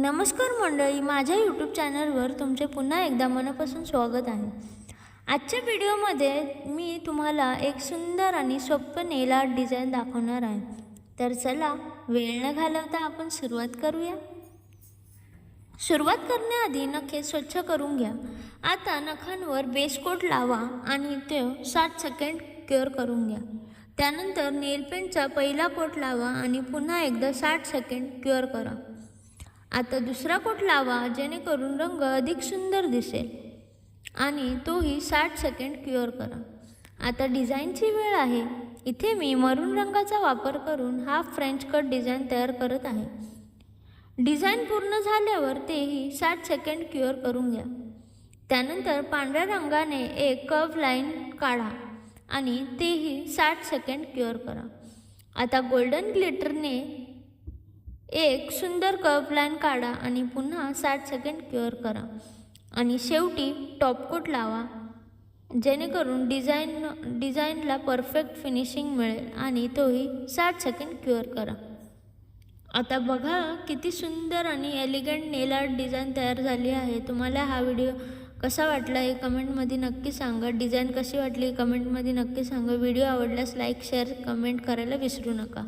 नमस्कार मंडळी, माझ्या यूट्यूब चॅनलवर तुमचे पुन्हा एकदा मनापासून स्वागत आहे। आजच्या व्हिडिओमध्ये मी तुम्हाला एक सुंदर आणि सोपं नेल आर्ट डिझाईन दाखवणार आहे। तर चला वेळ न घालवता आपण सुरुवात करूया। सुरुवात करण्याआधी नखे स्वच्छ करून घ्या। आता नखांवर बेस कोट लावा आणि ते 60 सेकंद क्युअर करून घ्या। त्यानंतर नेल पेंटचा पहिला कोट लावा आणि पुन्हा एकदा 60 सेकंद क्युअर करा। आता दुसरा कोट लावा जेणेकरून रंग अधिक सुंदर दिसेल आणि तोही 60 सेकंद क्युअर करा। आता डिझाईनची वेळ आहे। इथे मी मरून रंगाचा वापर करून हाफ फ्रेंच कट डिझाईन तयार करत आहे। डिझाईन पूर्ण झाल्यावर तेही 60 सेकंद क्युअर करून घ्या। त्यानंतर पांढऱ्या रंगाने एक कर्व लाईन काढा आणि तेही 60 सेकंद क्युअर करा। आता गोल्डन ग्लिटरने एक सुंदर कर्व लाईन काढा आणि पुन्हा 60 सेकंद क्युअर करा आणि शेवटी टॉप कोट लावा जेणेकरून डिझाईनला परफेक्ट फिनिशिंग मिळेल आणि तोही 60 सेकंद क्युअर करा। आता बघा किती सुंदर आणि एलिगंट नेल आर्ट डिझाईन तयार झाली आहे। तुम्हाला हा व्हिडिओ कसा वाटला हे कमेंटमध्ये नक्की सांगा। डिझाईन कशी वाटली कमेंटमध्ये नक्की सांगा। व्हिडिओ आवडल्यास लाईक शेअर कमेंट करायला विसरू नका।